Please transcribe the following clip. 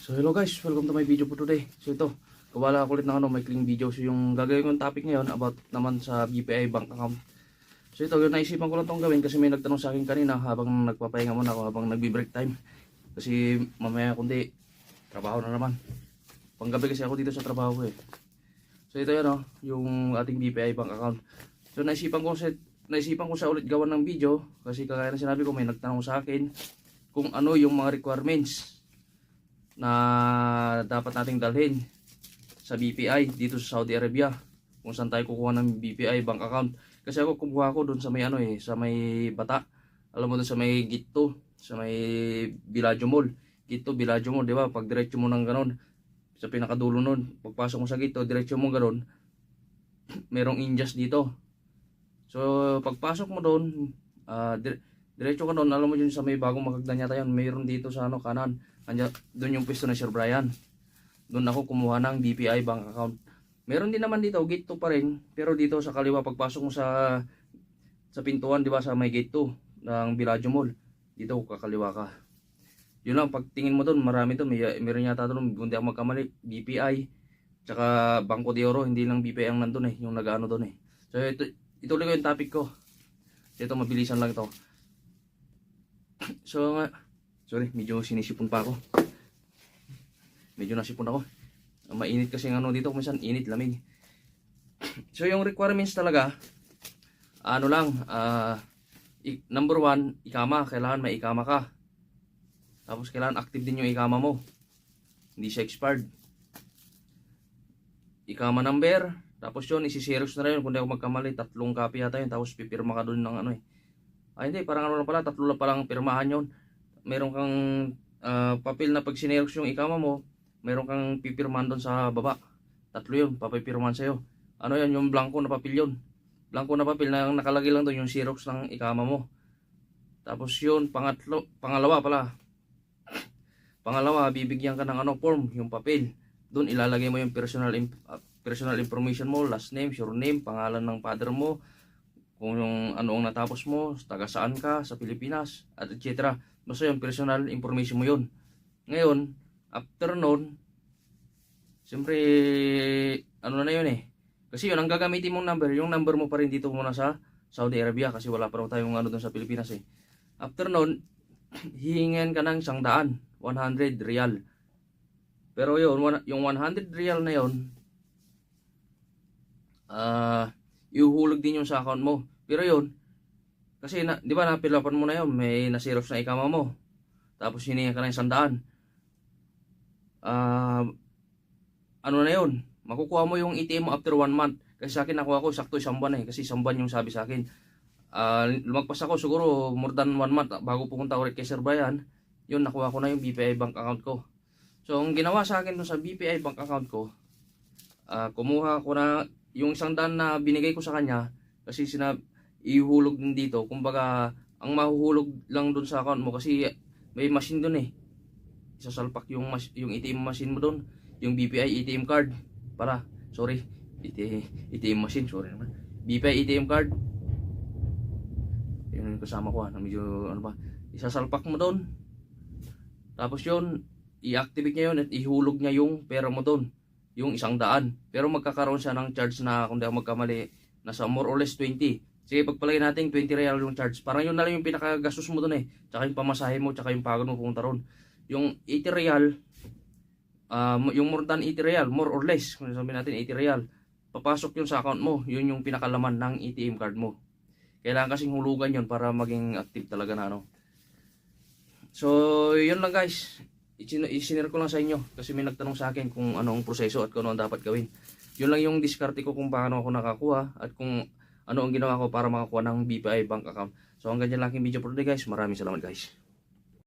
So hello guys, welcome to my video for today. So ito, kawala ako ulit ng may clean video. So yung gagawin kong topic ngayon about naman sa BPI bank account. So ito, yung naisipan ko lang itong gawin kasi may nagtanong sa akin kanina habang nagpapahinga muna ako, habang nagbi-break time. Kasi mamaya kundi, trabaho na naman. Panggabi kasi ako dito sa trabaho ko eh. So ito yan yung ating BPI bank account. So naisipan ko siya ulit gawan ng video kasi kagaya na sinabi ko, may nagtanong sa akin kung ano yung mga requirements na dapat nating dalhin sa BPI dito sa Saudi Arabia, kung saan tayo kukuha ng BPI bank account. Kasi ako kumuha ko doon sa may sa may Bata, alam mo doon sa may Gitto, sa may Villaggio Mall. Gitto, Villaggio Mall, di ba? Pag diretso mo ng ganon sa pinakadulo nun, pagpasok mo sa Gitto, diretso mo ganon, merong Indias dito. So pagpasok mo doon, diretso ka doon, alam mo yun sa may bagong Makagdan yata yun, mayroon dito sa kanan. Doon yung pwesto na Sir Brian. Doon ako kumuha ng BPI bank account. Meron din naman dito, gate 2 pa rin. Pero dito sa kaliwa, pagpasok mo sa pintuan, di ba, sa may gate 2 ng Villaggio Mall. Dito kakaliwa ka. Yun lang, pagtingin mo doon, marami doon. Meron yata doon, kung di ako magkamali, BPI, tsaka Banco de Oro. Hindi lang BPI ang nandun yung nag-ano doon eh. So ituloy ko yung topic ko. Ito, mabilisan lang ito. So sorry, medyo sinisipon pa ako. Medyo nasipon ako. Mainit kasi ng dito, minsan init, lamig. So yung requirements talaga, number 1, ikama. Kailangan may ikama ka. Tapos kailangan active din yung ikama mo. Hindi siya expired. Ikama number. Tapos yun, isi-xerox na rin. Kung di ako magkamali, 3 copy yata yun. Tapos pipirma ka doon ng hindi, parang lang pala, 3 lang palang pirmahan yun. Meron kang papel na pag sinerox yung ikama mo, meron kang pipirman doon sa baba. 3 yun, papipirman sa'yo. Yan, yung blanco na papel yun. Blanco na papel na nakalagay lang doon yung xerox ng ikama mo. Tapos yun, pangalawa, bibigyan ka ng form, yung papel. Doon ilalagay mo yung personal information mo, last name, surname, pangalan ng father mo, kung yung ang natapos mo, taga saan ka sa Pilipinas, at etc. Basta yung personal information mo yun. Ngayon, after nun, siyempre, na yun eh. Kasi yun, ang gagamitin mong number, yung number mo pa rin dito muna sa Saudi Arabia kasi wala pa rin tayong doon sa Pilipinas eh. After nun, hihingin ka ng 100 real. Pero yun, yung 100 real na yun, ihuhulog din yung sa account mo. Pero yun, kasi di ba napilapan mo na yun, may nasirox na ikama mo. Tapos hiningan ka ng 100. Na yun, makukuha mo yung ATM mo after 1 month. Kasi sa akin nakuha ko sakto 1 buwan eh. Kasi 1 buwan yung sabi sa akin. Lumagpas ako siguro more than 1 month bago pupunta ulit kay Sir Brian. Yun, nakuha ko na yung BPI bank account ko. So ang ginawa sa akin dun sa BPI bank account ko, kumuha ko na yung 100 na binigay ko sa kanya. Kasi ihulog din dito. Kumbaga, ang mahuhulog lang dun sa account mo kasi may machine dun eh. Isasalpak yung ATM machine mo dun. Yung BPI ATM card. ATM machine, sorry naman. BPI ATM card. Yun yung kasama ko na medyo isasalpak mo dun. Tapos yun, i-activate niya yun at ihulog niya yung pera mo dun. Yung 100. Pero magkakaroon siya ng charge na, kung di ako magkamali, nasa more or less 20. Sige, pagpalagay natin 20 real yung charge. Parang yun na lang yung pinakagastos mo dun eh. Tsaka yung pamasahe mo, tsaka yung pagod mo pumunta ron. Yung 80 real, yung more than 80 real, more or less, kung sabihin natin 80 real, papasok yun sa account mo. Yun yung pinakalaman ng ATM card mo. Kailangan kasing hulugan yun para maging active talaga na So, yun lang guys. Isinare ko lang sa inyo kasi may nagtanong sa akin kung anong proseso at kung ano ang dapat gawin. Yun lang yung diskarte ko kung paano ako nakakuha at kung ano ang ginawa ko para makakuha ng BPI bank account. So hanggang dyan lang yung video for today guys. Maraming salamat guys.